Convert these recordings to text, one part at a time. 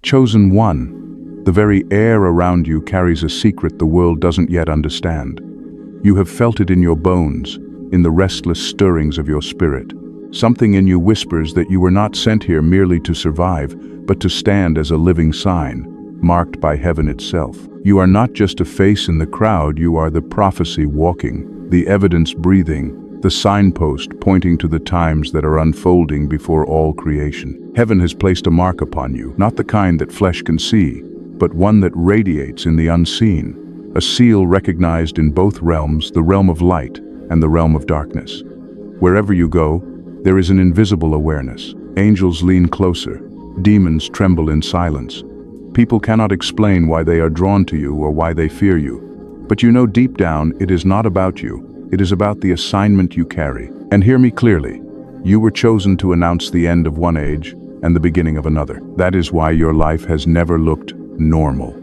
Chosen one, the very air around you carries a secret the world doesn't yet understand. You have felt it in your bones, in the restless stirrings of your spirit. Something in you whispers that you were not sent here merely to survive, but to stand as a living sign, marked by heaven itself. You are not just a face in the crowd, you are the prophecy walking, the evidence breathing, the signpost pointing to the times that are unfolding before all creation. Heaven has placed a mark upon you, not the kind that flesh can see, but one that radiates in the unseen, a seal recognized in both realms, the realm of light and the realm of darkness. Wherever you go, there is an invisible awareness. Angels lean closer, demons tremble in silence. People cannot explain why they are drawn to you or why they fear you. But you know deep down it is not about you. It is about the assignment you carry. And hear me clearly. You were chosen to announce the end of one age and the beginning of another. That is why your life has never looked normal.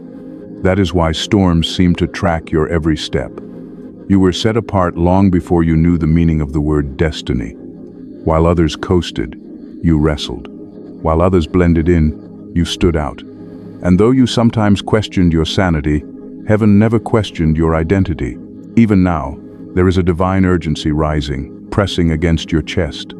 That is why storms seem to track your every step. You were set apart long before you knew the meaning of the word destiny. While others coasted, you wrestled. While others blended in, you stood out. And though you sometimes questioned your sanity, heaven never questioned your identity. Even now, there is a divine urgency rising, pressing against your chest.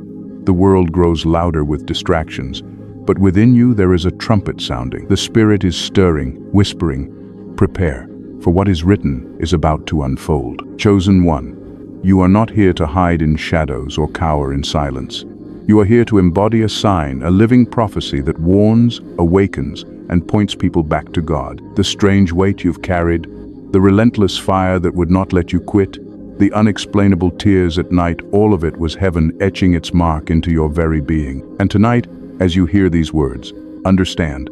The world grows louder with distractions, but within you there is a trumpet sounding. The Spirit is stirring, whispering, prepare, for what is written is about to unfold. Chosen one, you are not here to hide in shadows or cower in silence. You are here to embody a sign, a living prophecy that warns, awakens, and points people back to God. The strange weight you've carried, the relentless fire that would not let you quit, the unexplainable tears at night, all of it was heaven etching its mark into your very being. And tonight, as you hear these words, understand,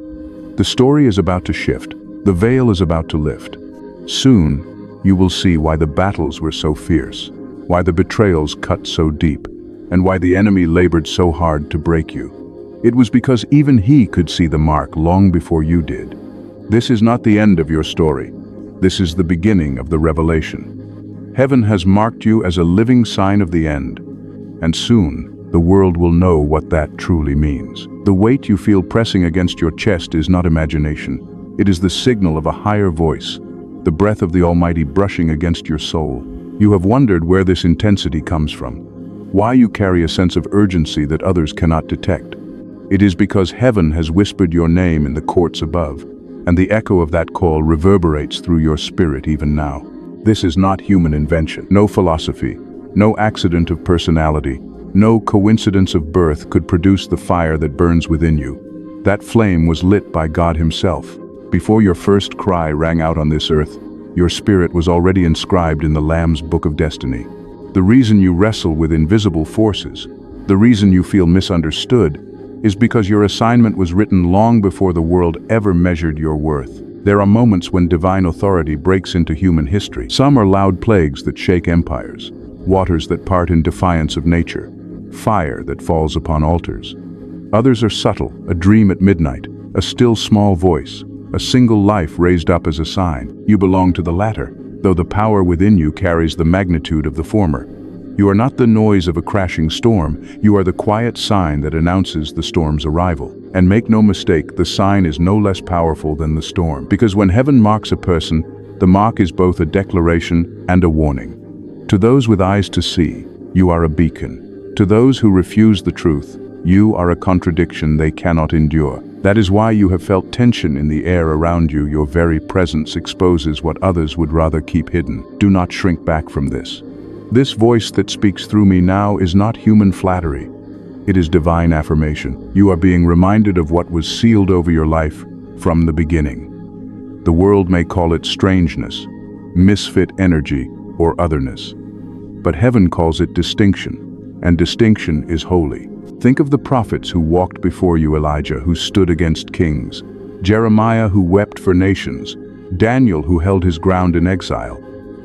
the story is about to shift, the veil is about to lift. Soon, you will see why the battles were so fierce, why the betrayals cut so deep, and why the enemy labored so hard to break you. It was because even he could see the mark long before you did. This is not the end of your story. This is the beginning of the revelation. Heaven has marked you as a living sign of the end, and soon the world will know what that truly means. The weight you feel pressing against your chest is not imagination. It is the signal of a higher voice, the breath of the Almighty brushing against your soul. You have wondered where this intensity comes from, why you carry a sense of urgency that others cannot detect. It is because heaven has whispered your name in the courts above, and the echo of that call reverberates through your spirit even now. This is not human invention. No philosophy, no accident of personality, no coincidence of birth could produce the fire that burns within you. That flame was lit by God Himself. Before your first cry rang out on this earth, your spirit was already inscribed in the Lamb's Book of Destiny. The reason you wrestle with invisible forces, the reason you feel misunderstood, is because your assignment was written long before the world ever measured your worth. There are moments when divine authority breaks into human history. Some are loud plagues that shake empires, waters that part in defiance of nature, fire that falls upon altars. Others are subtle, a dream at midnight, a still small voice, a single life raised up as a sign. You belong to the latter, though the power within you carries the magnitude of the former. You are not the noise of a crashing storm, you are the quiet sign that announces the storm's arrival. And make no mistake, the sign is no less powerful than the storm. Because when heaven marks a person, the mark is both a declaration and a warning. To those with eyes to see, you are a beacon. To those who refuse the truth, you are a contradiction they cannot endure. That is why you have felt tension in the air around you. Your very presence exposes what others would rather keep hidden. Do not shrink back from this. This voice that speaks through me now is not human flattery. It is divine affirmation. You are being reminded of what was sealed over your life from the beginning. The world may call it strangeness, misfit energy, or otherness. But heaven calls it distinction, and distinction is holy. Think of the prophets who walked before you, Elijah, who stood against kings, Jeremiah, who wept for nations, Daniel, who held his ground in exile.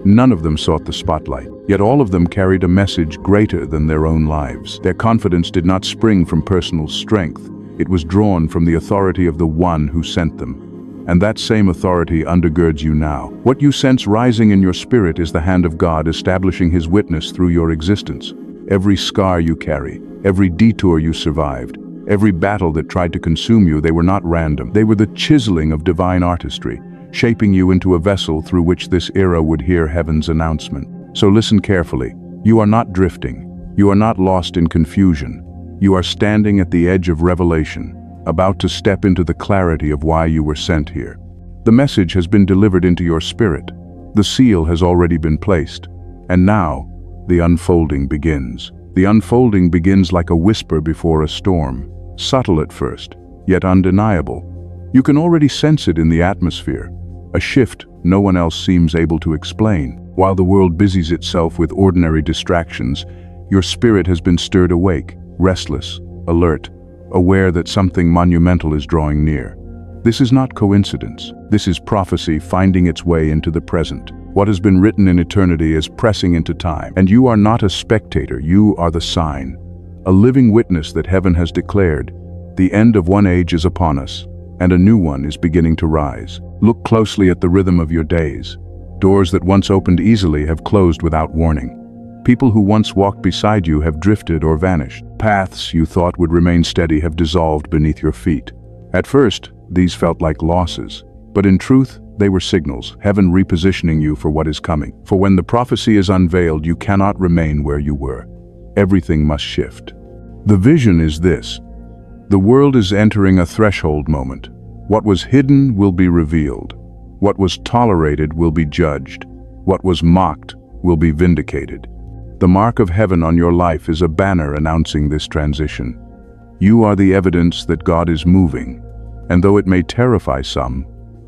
None of them sought the spotlight, yet all of them carried a message greater than their own lives. Their confidence did not spring from personal strength. It was drawn from the authority of the one who sent them. And that same authority undergirds you now. What you sense rising in your spirit is the hand of God establishing His witness through your existence. Every scar you carry, every detour you survived, Every battle that tried to consume you, they were not random. They were the chiseling of divine artistry, shaping you into a vessel through which this era would hear heaven's announcement. So listen carefully. You are not drifting. You are not lost in confusion. You are standing at the edge of revelation, about to step into the clarity of why you were sent here. The message has been delivered into your spirit. The seal has already been placed. And now, the unfolding begins. The unfolding begins like a whisper before a storm, subtle at first, yet undeniable. You can already sense it in the atmosphere, a shift no one else seems able to explain. While the world busies itself with ordinary distractions, your spirit has been stirred awake, restless, alert, aware that something monumental is drawing near. This is not coincidence. This is prophecy finding its way into the present. What has been written in eternity is pressing into time. And you are not a spectator, you are the sign. A living witness that heaven has declared. The end of one age is upon us, and a new one is beginning to rise. Look closely at the rhythm of your days. Doors that once opened easily have closed without warning. People who once walked beside you have drifted or vanished. Paths you thought would remain steady have dissolved beneath your feet. At first, these felt like losses, but in truth, they were signals, heaven repositioning you for what is coming. For when the prophecy is unveiled, you cannot remain where you were. Everything must shift. The vision is this. The world is entering a threshold moment. What was hidden will be revealed. What was tolerated will be judged. What was mocked will be vindicated. The mark of heaven on your life is a banner announcing this transition. You are the evidence that God is moving, and though it may terrify some,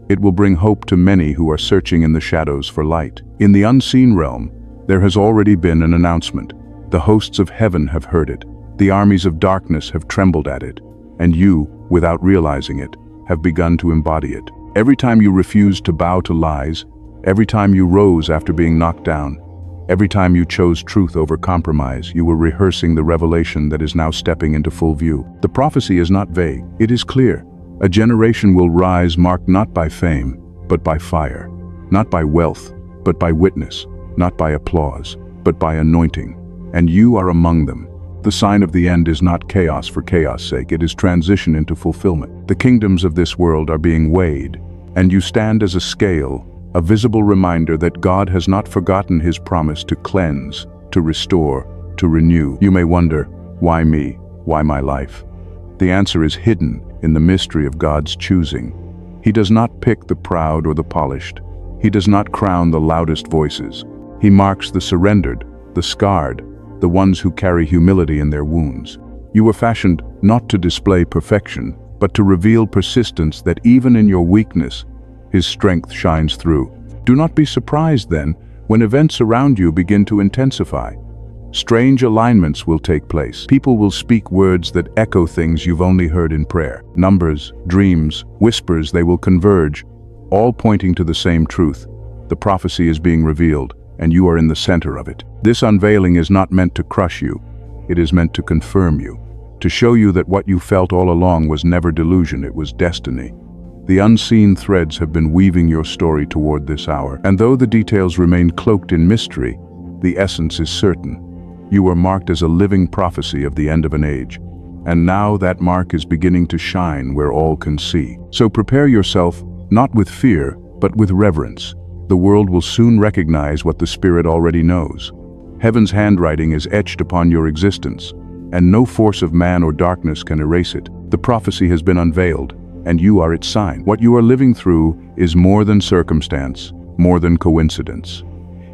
it will bring hope to many who are searching in the shadows for light. In the unseen realm, there has already been an announcement. The hosts of heaven have heard it. The armies of darkness have trembled at it, and you, without realizing it, have begun to embody it. Every time you refused to bow to lies, every time you rose after being knocked down, every time you chose truth over compromise, you were rehearsing the revelation that is now stepping into full view. The prophecy is not vague, it is clear. A generation will rise marked not by fame, but by fire, not by wealth, but by witness, not by applause, but by anointing. And you are among them. The sign of the end is not chaos for chaos' sake, it is transition into fulfillment. The kingdoms of this world are being weighed, and you stand as a scale, a visible reminder that God has not forgotten his promise to cleanse, to restore, to renew. You may wonder, why me? Why my life? The answer is hidden in the mystery of God's choosing. He does not pick the proud or the polished. He does not crown the loudest voices. He marks the surrendered, the scarred, the ones who carry humility in their wounds. You were fashioned not to display perfection, but to reveal persistence that even in your weakness, his strength shines through. Do not be surprised then when events around you begin to intensify. Strange alignments will take place. People will speak words that echo things you've only heard in prayer. Numbers, dreams, whispers, they will converge, all pointing to the same truth. The prophecy is being revealed, and you are in the center of it. This unveiling is not meant to crush you. It is meant to confirm you, to show you that what you felt all along was never delusion, it was destiny. The unseen threads have been weaving your story toward this hour, and though the details remain cloaked in mystery, the essence is certain. You are marked as a living prophecy of the end of an age, and now that mark is beginning to shine where all can see. So prepare yourself, not with fear, but with reverence. The world will soon recognize what the Spirit already knows. Heaven's handwriting is etched upon your existence, and no force of man or darkness can erase it. The prophecy has been unveiled, and you are its sign. What you are living through is more than circumstance, more than coincidence.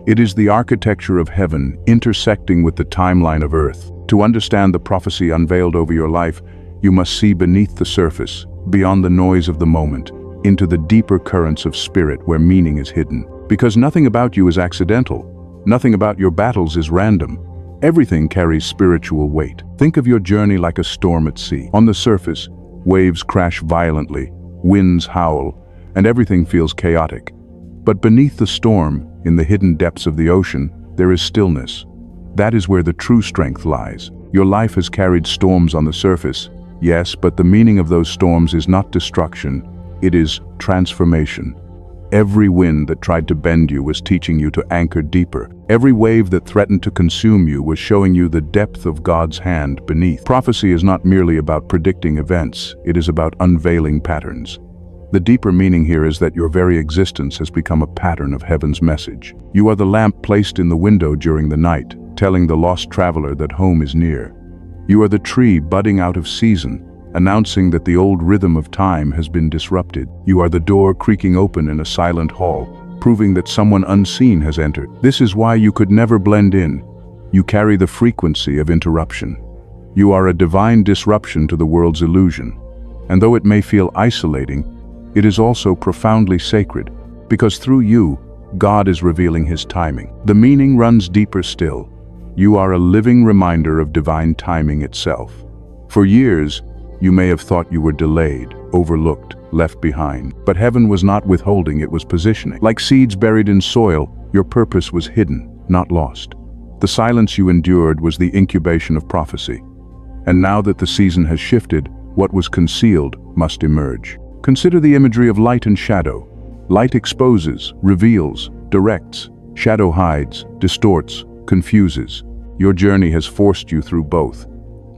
It is the architecture of heaven intersecting with the timeline of earth. To understand the prophecy unveiled over your life, you must see beneath the surface, beyond the noise of the moment, into the deeper currents of spirit where meaning is hidden. Because nothing about you is accidental. Nothing about your battles is random. Everything carries spiritual weight. Think of your journey like a storm at sea. On the surface, waves crash violently, winds howl, and everything feels chaotic. But beneath the storm, in the hidden depths of the ocean, there is stillness. That is where the true strength lies. Your life has carried storms on the surface, yes, but the meaning of those storms is not destruction, it is transformation. Every wind that tried to bend you was teaching you to anchor deeper. Every wave that threatened to consume you was showing you the depth of God's hand beneath. Prophecy is not merely about predicting events, it is about unveiling patterns. The deeper meaning here is that your very existence has become a pattern of heaven's message. You are the lamp placed in the window during the night, telling the lost traveler that home is near. You are the tree budding out of season, announcing that the old rhythm of time has been disrupted. You are the door creaking open in a silent hall, proving that someone unseen has entered. This is why you could never blend in. You carry the frequency of interruption. You are a divine disruption to the world's illusion. And though it may feel isolating, it is also profoundly sacred, because through you, God is revealing His timing. The meaning runs deeper still. You are a living reminder of divine timing itself. For years, you may have thought you were delayed, overlooked, left behind. But heaven was not withholding, it was positioning. Like seeds buried in soil, your purpose was hidden, not lost. The silence you endured was the incubation of prophecy. And now that the season has shifted, what was concealed must emerge. Consider the imagery of light and shadow. Light exposes, reveals, directs. Shadow hides, distorts, confuses. Your journey has forced you through both.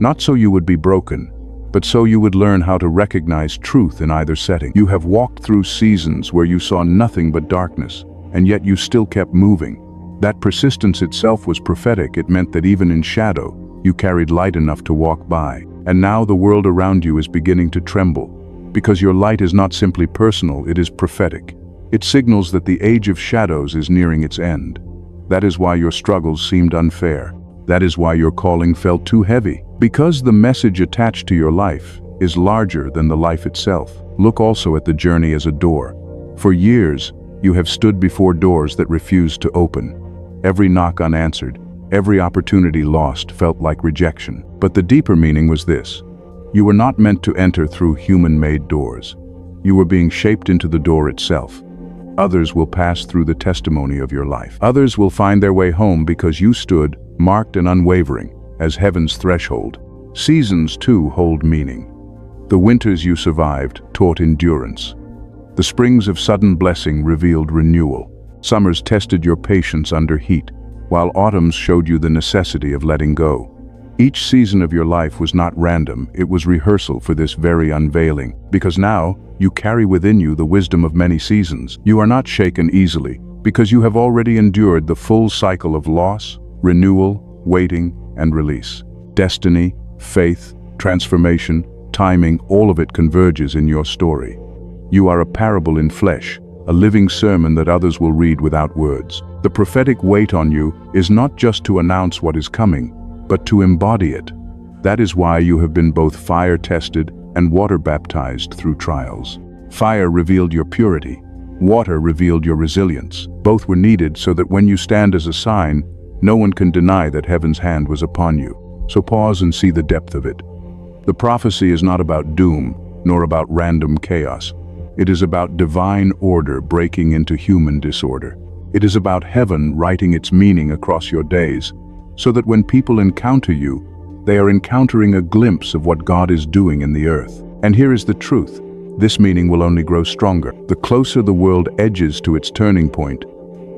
Not so you would be broken, but so you would learn how to recognize truth in either setting. You have walked through seasons where you saw nothing but darkness, and yet you still kept moving. That persistence itself was prophetic. It meant that even in shadow, you carried light enough to walk by. And now the world around you is beginning to tremble, because your light is not simply personal, it is prophetic. It signals that the age of shadows is nearing its end. That is why your struggles seemed unfair. That is why your calling felt too heavy. Because the message attached to your life is larger than the life itself. Look also at the journey as a door. For years, you have stood before doors that refused to open. Every knock unanswered, every opportunity lost felt like rejection. But the deeper meaning was this. You were not meant to enter through human-made doors. You were being shaped into the door itself. Others will pass through the testimony of your life. Others will find their way home because you stood, marked and unwavering, as heaven's threshold. Seasons, too, hold meaning. The winters you survived taught endurance. The springs of sudden blessing revealed renewal. Summers tested your patience under heat, while autumns showed you the necessity of letting go. Each season of your life was not random, it was rehearsal for this very unveiling. Because now, you carry within you the wisdom of many seasons. You are not shaken easily, because you have already endured the full cycle of loss, renewal, waiting, and release. Destiny, faith, transformation, timing, all of it converges in your story. You are a parable in flesh, a living sermon that others will read without words. The prophetic weight on you is not just to announce what is coming, but to embody it. That is why you have been both fire-tested and water-baptized through trials. Fire revealed your purity. Water revealed your resilience. Both were needed so that when you stand as a sign, no one can deny that heaven's hand was upon you. So pause and see the depth of it. The prophecy is not about doom, nor about random chaos. It is about divine order breaking into human disorder. It is about heaven writing its meaning across your days, so that when people encounter you, they are encountering a glimpse of what God is doing in the earth. And here is the truth. This meaning will only grow stronger. The closer the world edges to its turning point,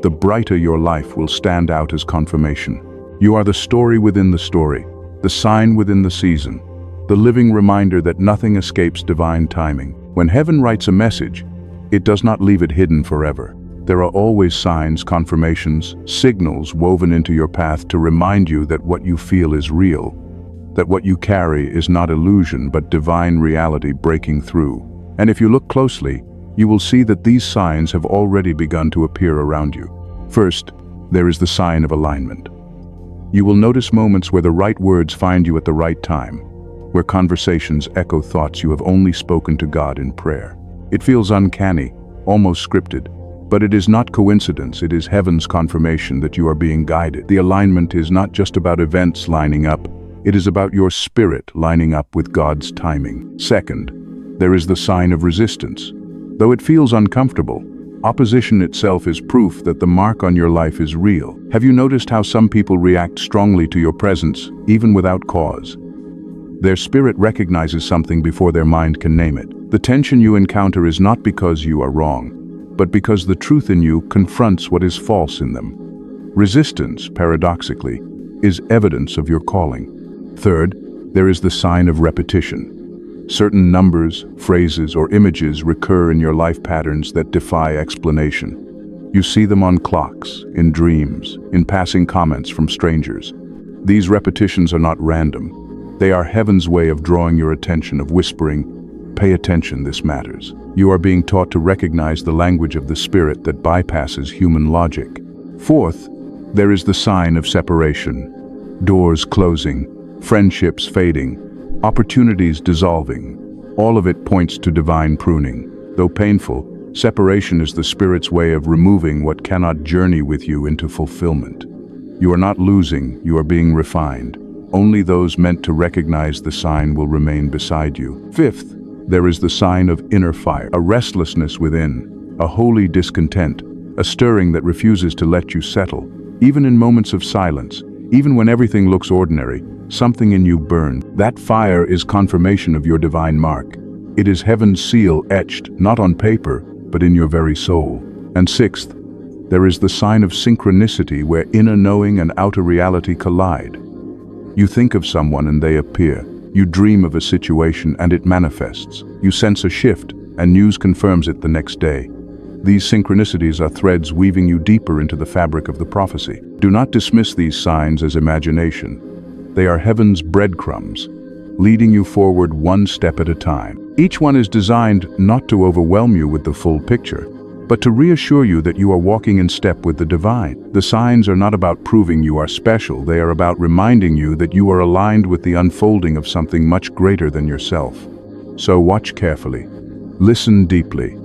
the brighter your life will stand out as confirmation. You are the story within the story, the sign within the season, the living reminder that nothing escapes divine timing. When heaven writes a message, it does not leave it hidden forever. There are always signs, confirmations, signals woven into your path to remind you that what you feel is real, that what you carry is not illusion but divine reality breaking through. And if you look closely, you will see that these signs have already begun to appear around you. First, there is the sign of alignment. You will notice moments where the right words find you at the right time, where conversations echo thoughts you have only spoken to God in prayer. It feels uncanny, almost scripted, but it is not coincidence, it is heaven's confirmation that you are being guided. The alignment is not just about events lining up, it is about your spirit lining up with God's timing. Second, there is the sign of resistance. Though it feels uncomfortable, opposition itself is proof that the mark on your life is real. Have you noticed how some people react strongly to your presence, even without cause? Their spirit recognizes something before their mind can name it. The tension you encounter is not because you are wrong, but because the truth in you confronts what is false in them. Resistance, paradoxically, is evidence of your calling. Third, there is the sign of repetition. Certain numbers, phrases, or images recur in your life patterns that defy explanation. You see them on clocks, in dreams, in passing comments from strangers. These repetitions are not random. They are heaven's way of drawing your attention, of whispering, "Pay attention, this matters." You are being taught to recognize the language of the Spirit that bypasses human logic. Fourth, there is the sign of separation. Doors closing, friendships fading, opportunities dissolving. All of it points to divine pruning. Though painful, separation is the Spirit's way of removing what cannot journey with you into fulfillment. You are not losing, you are being refined. Only those meant to recognize the sign will remain beside you. Fifth, there is the sign of inner fire, a restlessness within, a holy discontent, a stirring that refuses to let you settle. Even in moments of silence, even when everything looks ordinary, something in you burns. That fire is confirmation of your divine mark. It is heaven's seal etched, not on paper, but in your very soul. And sixth, there is the sign of synchronicity, where inner knowing and outer reality collide. You think of someone and they appear. You dream of a situation and it manifests. You sense a shift and news confirms it the next day. These synchronicities are threads weaving you deeper into the fabric of the prophecy. Do not dismiss these signs as imagination. They are heaven's breadcrumbs, leading you forward one step at a time. Each one is designed not to overwhelm you with the full picture, but to reassure you that you are walking in step with the divine. The signs are not about proving you are special, they are about reminding you that you are aligned with the unfolding of something much greater than yourself. So watch carefully, listen deeply.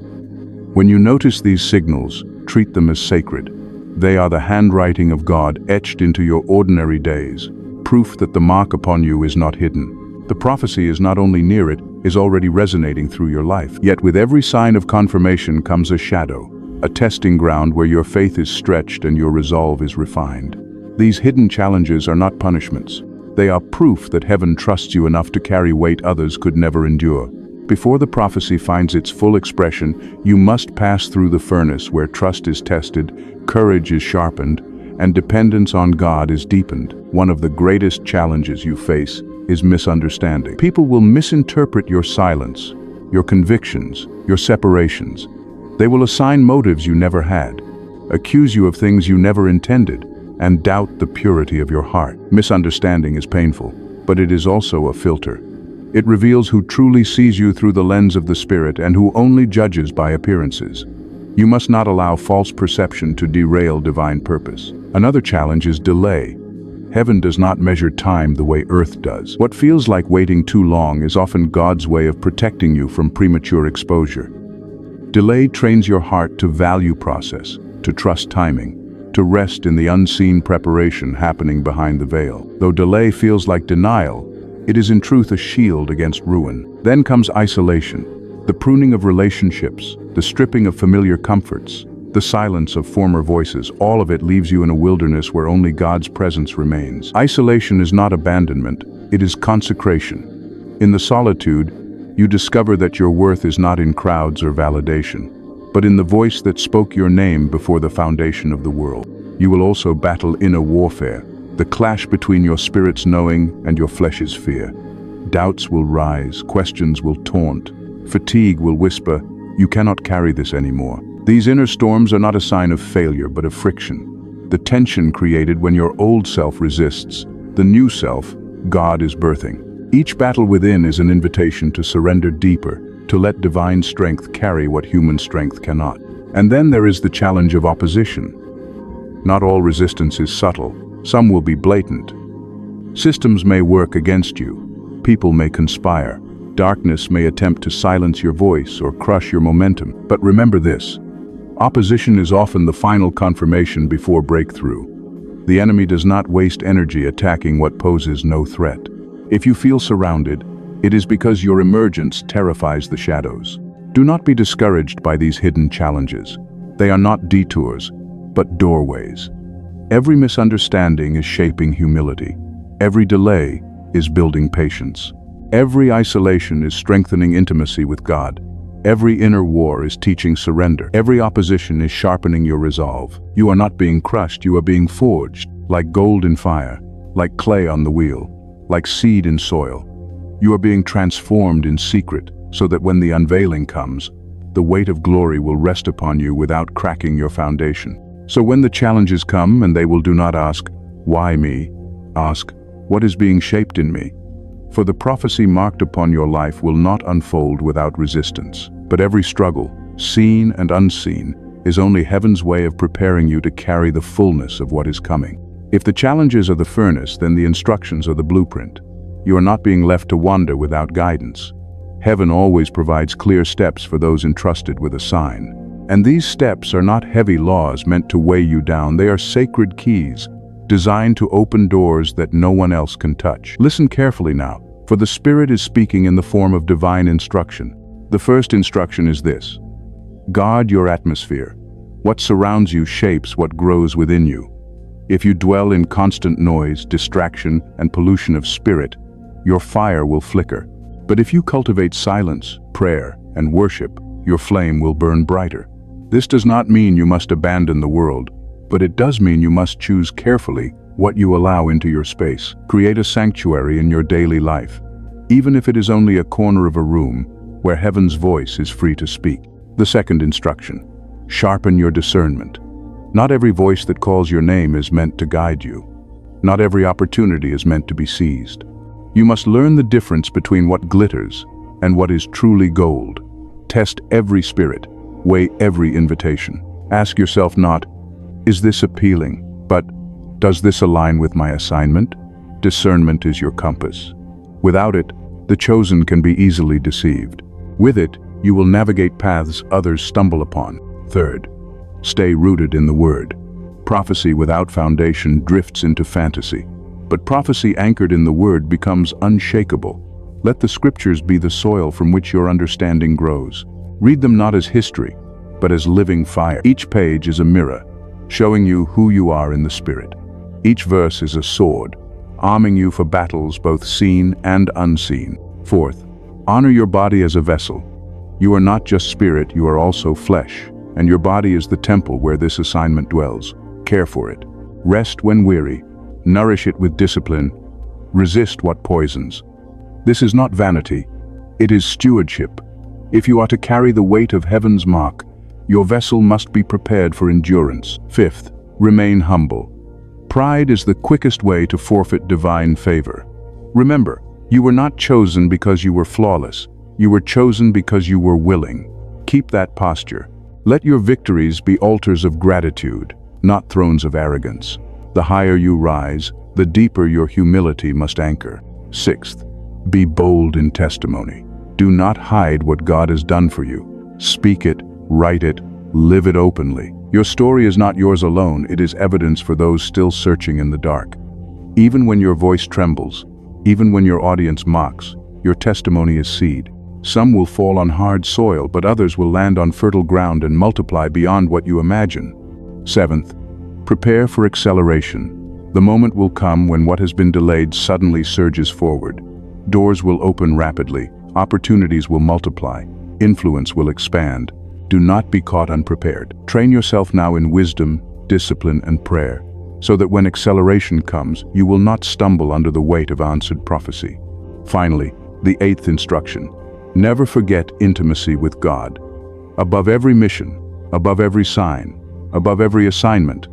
When you notice these signals, treat them as sacred. They are the handwriting of God etched into your ordinary days, proof that the mark upon you is not hidden. The prophecy is not only near, it is already resonating through your life. Yet with every sign of confirmation comes a shadow, a testing ground where your faith is stretched and your resolve is refined. These hidden challenges are not punishments. They are proof that heaven trusts you enough to carry weight others could never endure. Before the prophecy finds its full expression, you must pass through the furnace where trust is tested, courage is sharpened, and dependence on God is deepened. One of the greatest challenges you face is misunderstanding. People will misinterpret your silence, your convictions, your separations. They will assign motives you never had, accuse you of things you never intended, and doubt the purity of your heart. Misunderstanding is painful, but it is also a filter. It reveals who truly sees you through the lens of the Spirit and who only judges by appearances. You must not allow false perception to derail divine purpose. Another challenge is delay. Heaven does not measure time the way earth does. What feels like waiting too long is often God's way of protecting you from premature exposure. Delay trains your heart to value process, to trust timing, to rest in the unseen preparation happening behind the veil. Though delay feels like denial, it is in truth a shield against ruin. Then comes isolation, the pruning of relationships, the stripping of familiar comforts, the silence of former voices. All of it leaves you in a wilderness where only God's presence remains. Isolation is not abandonment, it is consecration. In the solitude, you discover that your worth is not in crowds or validation, but in the voice that spoke your name before the foundation of the world. You will also battle inner warfare, the clash between your spirit's knowing and your flesh's fear. Doubts will rise, questions will taunt, fatigue will whisper, "You cannot carry this anymore." These inner storms are not a sign of failure, but of friction. The tension created when your old self resists, the new self, God is birthing. Each battle within is an invitation to surrender deeper, to let divine strength carry what human strength cannot. And then there is the challenge of opposition. Not all resistance is subtle. Some will be blatant. Systems may work against you. People may conspire. Darkness may attempt to silence your voice or crush your momentum. But remember this: opposition is often the final confirmation before breakthrough. The enemy does not waste energy attacking what poses no threat. If you feel surrounded, it is because your emergence terrifies the shadows. Do not be discouraged by these hidden challenges. They are not detours, but doorways. Every misunderstanding is shaping humility. Every delay is building patience. Every isolation is strengthening intimacy with God. Every inner war is teaching surrender. Every opposition is sharpening your resolve. You are not being crushed, you are being forged, like gold in fire, like clay on the wheel, like seed in soil. You are being transformed in secret, so that when the unveiling comes, the weight of glory will rest upon you without cracking your foundation. So when the challenges come, and they do not ask, "Why me?" Ask, "What is being shaped in me?" For the prophecy marked upon your life will not unfold without resistance. But every struggle, seen and unseen, is only heaven's way of preparing you to carry the fullness of what is coming. If the challenges are the furnace, then the instructions are the blueprint. You are not being left to wander without guidance. Heaven always provides clear steps for those entrusted with a sign. And these steps are not heavy laws meant to weigh you down. They are sacred keys, designed to open doors that no one else can touch. Listen carefully now, for the Spirit is speaking in the form of divine instruction. The first instruction is this: guard your atmosphere. What surrounds you shapes what grows within you. If you dwell in constant noise, distraction, and pollution of spirit, your fire will flicker. But if you cultivate silence, prayer, and worship, your flame will burn brighter. This does not mean you must abandon the world, but it does mean you must choose carefully what you allow into your space. Create a sanctuary in your daily life, even if it is only a corner of a room where heaven's voice is free to speak. The second instruction: sharpen your discernment. Not every voice that calls your name is meant to guide you. Not every opportunity is meant to be seized. You must learn the difference between what glitters and what is truly gold. Test every spirit, weigh every invitation. Ask yourself not, "Is this appealing?" but, "Does this align with my assignment?" Discernment is your compass. Without it, the chosen can be easily deceived. With it, you will navigate paths others stumble upon. Third, stay rooted in the Word. Prophecy without foundation drifts into fantasy, but prophecy anchored in the Word becomes unshakable. Let the Scriptures be the soil from which your understanding grows. Read them not as history, but as living fire. Each page is a mirror, showing you who you are in the Spirit. Each verse is a sword, arming you for battles both seen and unseen. Fourth, honor your body as a vessel. You are not just spirit, you are also flesh, and your body is the temple where this assignment dwells. Care for it. Rest when weary. Nourish it with discipline. Resist what poisons. This is not vanity. It is stewardship. If you are to carry the weight of heaven's mark, your vessel must be prepared for endurance. Fifth, remain humble. Pride is the quickest way to forfeit divine favor. Remember, you were not chosen because you were flawless. You were chosen because you were willing. Keep that posture. Let your victories be altars of gratitude, not thrones of arrogance. The higher you rise, the deeper your humility must anchor. Sixth, be bold in testimony. Do not hide what God has done for you. Speak it, write it, live it openly. Your story is not yours alone, it is evidence for those still searching in the dark. Even when your voice trembles, even when your audience mocks, your testimony is seed. Some will fall on hard soil, but others will land on fertile ground and multiply beyond what you imagine. Seventh, prepare for acceleration. The moment will come when what has been delayed suddenly surges forward. Doors will open rapidly, opportunities will multiply, influence will expand. Do not be caught unprepared. Train yourself now in wisdom, discipline, and prayer, so that when acceleration comes, you will not stumble under the weight of answered prophecy. Finally, the eighth instruction: never forget intimacy with God. Above every mission, above every sign, above every assignment,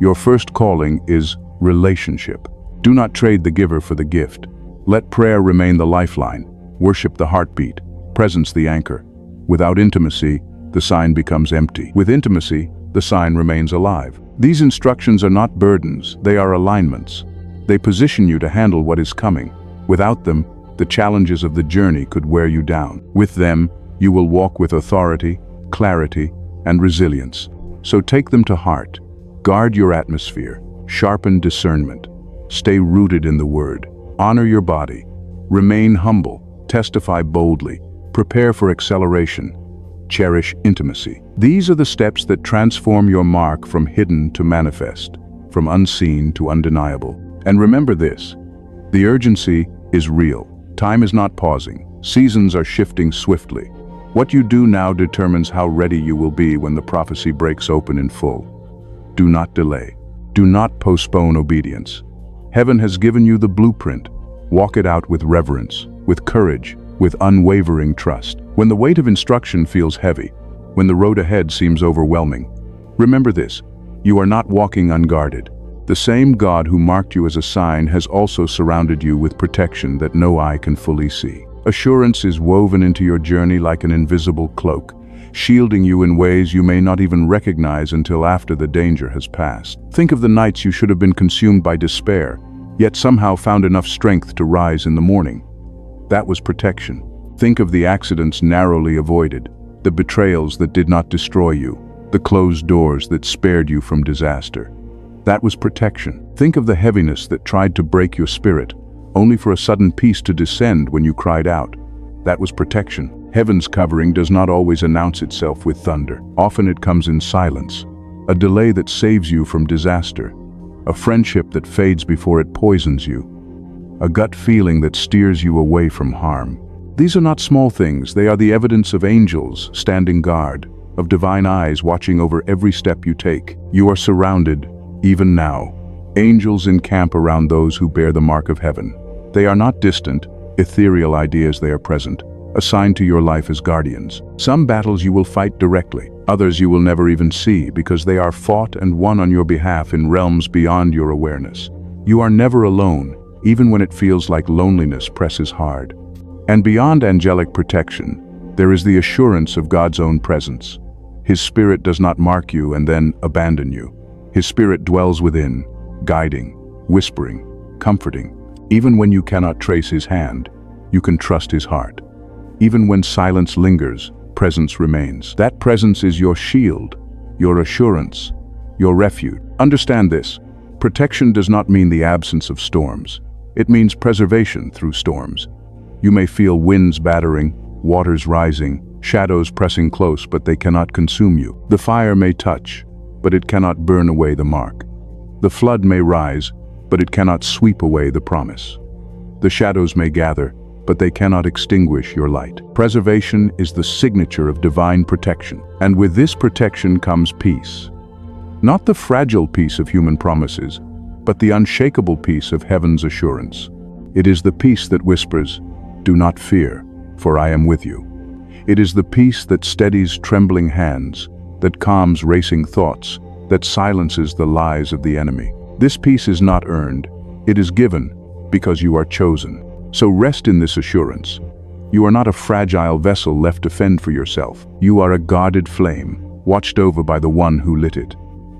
your first calling is relationship. Do not trade the giver for the gift. Let prayer remain the lifeline, worship the heartbeat, presence the anchor. Without intimacy, the sign becomes empty. With intimacy, the sign remains alive. These instructions are not burdens, they are alignments. They position you to handle what is coming. Without them, the challenges of the journey could wear you down. With them, you will walk with authority, clarity, and resilience. So take them to heart. Guard your atmosphere, sharpen discernment, stay rooted in the Word, honor your body, remain humble, testify boldly, prepare for acceleration, cherish intimacy. These are the steps that transform your mark from hidden to manifest, from unseen to undeniable. And remember this: the urgency is real. Time is not pausing. Seasons are shifting swiftly. What you do now determines how ready you will be when the prophecy breaks open in full. Do not delay. Do not postpone obedience. Heaven has given you the blueprint. Walk it out with reverence, with courage, with unwavering trust. When the weight of instruction feels heavy, when the road ahead seems overwhelming, remember this: you are not walking unguarded. The same God who marked you as a sign has also surrounded you with protection that no eye can fully see. Assurance is woven into your journey like an invisible cloak, shielding you in ways you may not even recognize until after the danger has passed. Think of the nights you should have been consumed by despair, yet somehow found enough strength to rise in the morning. That was protection. Think of the accidents narrowly avoided, the betrayals that did not destroy you, the closed doors that spared you from disaster. That was protection. Think of the heaviness that tried to break your spirit, only for a sudden peace to descend when you cried out. That was protection. Heaven's covering does not always announce itself with thunder. Often it comes in silence, a delay that saves you from disaster, a friendship that fades before it poisons you, a gut feeling that steers you away from harm. These are not small things. They are the evidence of angels standing guard, of divine eyes watching over every step you take. You are surrounded, even now. Angels encamp around those who bear the mark of heaven. They are not distant, ethereal ideas. They are present, assigned to your life as guardians. Some battles you will fight directly. Others you will never even see because they are fought and won on your behalf in realms beyond your awareness. You are never alone, even when it feels like loneliness presses hard. And beyond angelic protection, there is the assurance of God's own presence. His Spirit does not mark you and then abandon you. His Spirit dwells within, guiding, whispering, comforting. Even when you cannot trace His hand, you can trust His heart. Even when silence lingers, presence remains. That presence is your shield, your assurance, your refuge. Understand this: protection does not mean the absence of storms. It means preservation through storms. You may feel winds battering, waters rising, shadows pressing close, but they cannot consume you. The fire may touch, but it cannot burn away the mark. The flood may rise, but it cannot sweep away the promise. The shadows may gather, but they cannot extinguish your light. Preservation is the signature of divine protection, and with this protection comes peace. Not the fragile peace of human promises, but the unshakable peace of heaven's assurance. It is the peace that whispers, "Do not fear, for I am with you." It is the peace that steadies trembling hands, that calms racing thoughts, that silences the lies of the enemy. This peace is not earned, it is given because you are chosen. So rest in this assurance. You are not a fragile vessel left to fend for yourself. You are a guarded flame, watched over by the one who lit it.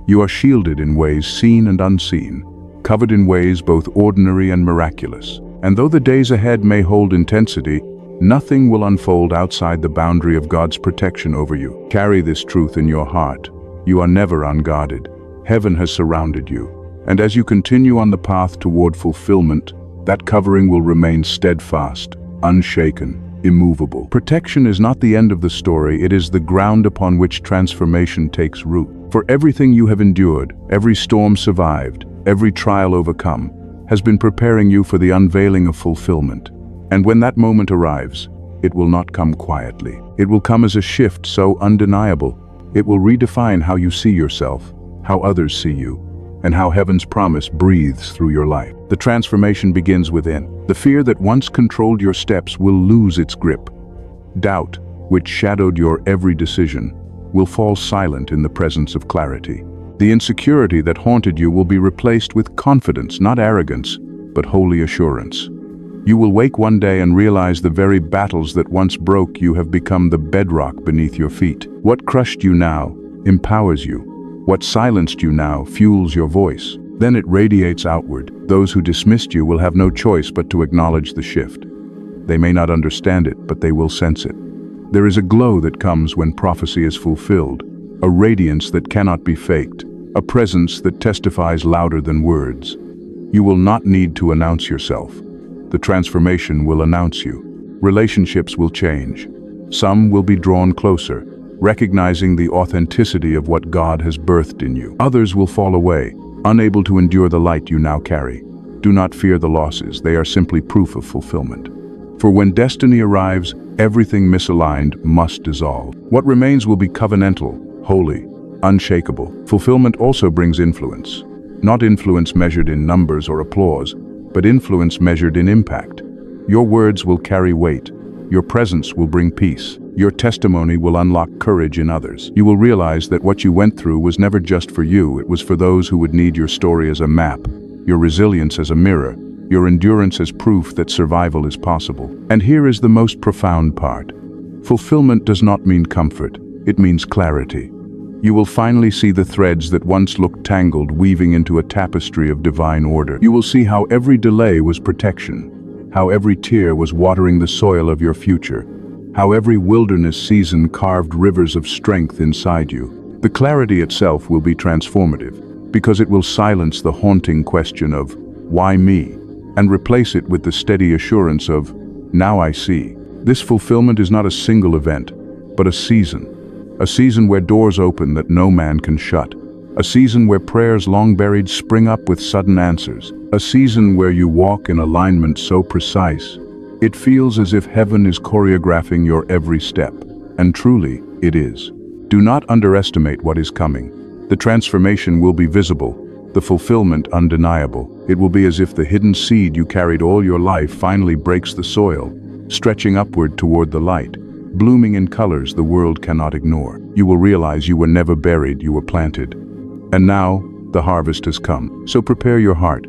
You are shielded in ways seen and unseen, covered in ways both ordinary and miraculous. And though the days ahead may hold intensity, nothing will unfold outside the boundary of God's protection over you. Carry this truth in your heart. You are never unguarded. Heaven has surrounded you. And as you continue on the path toward fulfillment, that covering will remain steadfast, unshaken, immovable. Protection is not the end of the story, it is the ground upon which transformation takes root. For everything you have endured, every storm survived, every trial overcome, has been preparing you for the unveiling of fulfillment. And when that moment arrives, it will not come quietly. It will come as a shift so undeniable, it will redefine how you see yourself, how others see you, and how heaven's promise breathes through your life. The transformation begins within. The fear that once controlled your steps will lose its grip. Doubt, which shadowed your every decision, will fall silent in the presence of clarity. The insecurity that haunted you will be replaced with confidence, not arrogance, but holy assurance. You will wake one day and realize the very battles that once broke you have become the bedrock beneath your feet. What crushed you now empowers you. What silenced you now fuels your voice. Then it radiates outward. Those who dismissed you will have no choice but to acknowledge the shift. They may not understand it, but they will sense it. There is a glow that comes when prophecy is fulfilled, a radiance that cannot be faked, a presence that testifies louder than words. You will not need to announce yourself. The transformation will announce you. Relationships will change. Some will be drawn closer, recognizing the authenticity of what God has birthed in you. Others will fall away, unable to endure the light you now carry. Do not fear the losses, they are simply proof of fulfillment. For when destiny arrives, everything misaligned must dissolve. What remains will be covenantal, holy, unshakable. Fulfillment also brings influence. Not influence measured in numbers or applause, but influence measured in impact. Your words will carry weight. Your presence will bring peace. Your testimony will unlock courage in others. You will realize that what you went through was never just for you, it was for those who would need your story as a map, your resilience as a mirror, your endurance as proof that survival is possible. And here is the most profound part. Fulfillment does not mean comfort, it means clarity. You will finally see the threads that once looked tangled weaving into a tapestry of divine order. You will see how every delay was protection, how every tear was watering the soil of your future, how every wilderness season carved rivers of strength inside you. The clarity itself will be transformative, because it will silence the haunting question of, why me? And replace it with the steady assurance of, now I see. This fulfillment is not a single event, but a season where doors open that no man can shut, a season where prayers long buried spring up with sudden answers, a season where you walk in alignment so precise, it feels as if heaven is choreographing your every step, and truly, it is. Do not underestimate what is coming. The transformation will be visible, the fulfillment undeniable. It will be as if the hidden seed you carried all your life finally breaks the soil, stretching upward toward the light, blooming in colors the world cannot ignore. You will realize you were never buried, you were planted. And now, the harvest has come. So prepare your heart.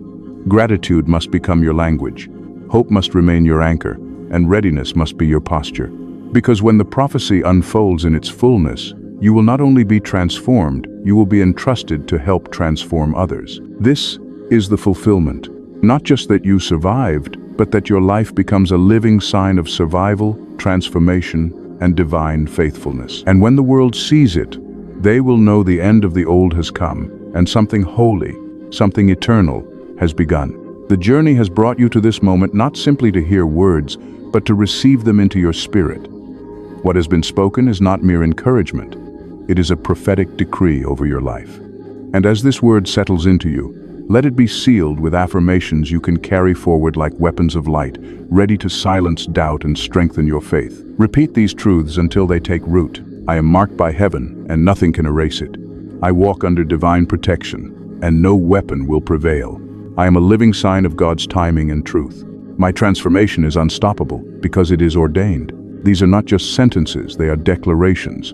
Gratitude must become your language. Hope must remain your anchor, and readiness must be your posture. Because when the prophecy unfolds in its fullness, you will not only be transformed, you will be entrusted to help transform others. This is the fulfillment. Not just that you survived, but that your life becomes a living sign of survival, transformation, and divine faithfulness. And when the world sees it, they will know the end of the old has come, and something holy, something eternal, has begun. The journey has brought you to this moment not simply to hear words, but to receive them into your spirit. What has been spoken is not mere encouragement. It is a prophetic decree over your life. And as this word settles into you, let it be sealed with affirmations you can carry forward like weapons of light, ready to silence doubt and strengthen your faith. Repeat these truths until they take root. I am marked by heaven, and nothing can erase it. I walk under divine protection, and no weapon will prevail. I am a living sign of God's timing and truth. My transformation is unstoppable because it is ordained. These are not just sentences, they are declarations.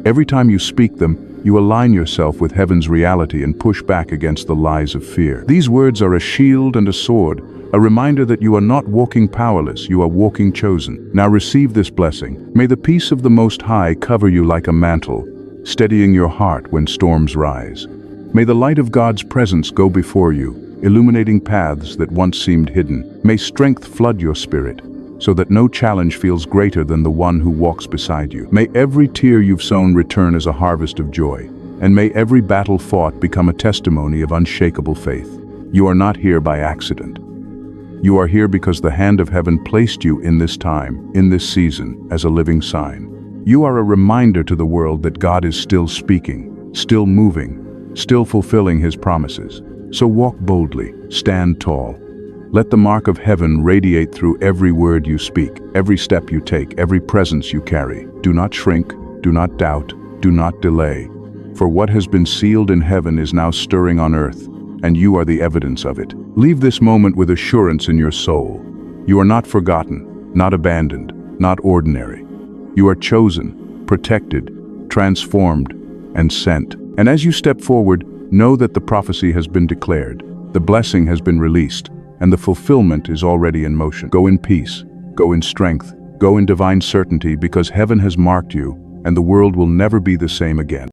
Every time you speak them, you align yourself with heaven's reality and push back against the lies of fear. These words are a shield and a sword, a reminder that you are not walking powerless, you are walking chosen. Now receive this blessing. May the peace of the Most High cover you like a mantle, steadying your heart when storms rise. May the light of God's presence go before you, illuminating paths that once seemed hidden. May strength flood your spirit, so that no challenge feels greater than the one who walks beside you. May every tear you've sown return as a harvest of joy, and may every battle fought become a testimony of unshakable faith. You are not here by accident. You are here because the hand of heaven placed you in this time, in this season, as a living sign. You are a reminder to the world that God is still speaking, still moving, still fulfilling His promises. So walk boldly, stand tall. Let the mark of heaven radiate through every word you speak, every step you take, every presence you carry. Do not shrink, do not doubt, do not delay. For what has been sealed in heaven is now stirring on earth, and you are the evidence of it. Leave this moment with assurance in your soul. You are not forgotten, not abandoned, not ordinary. You are chosen, protected, transformed, and sent. And as you step forward, know that the prophecy has been declared, the blessing has been released, and the fulfillment is already in motion. Go in peace, go in strength, go in divine certainty, because heaven has marked you, and the world will never be the same again.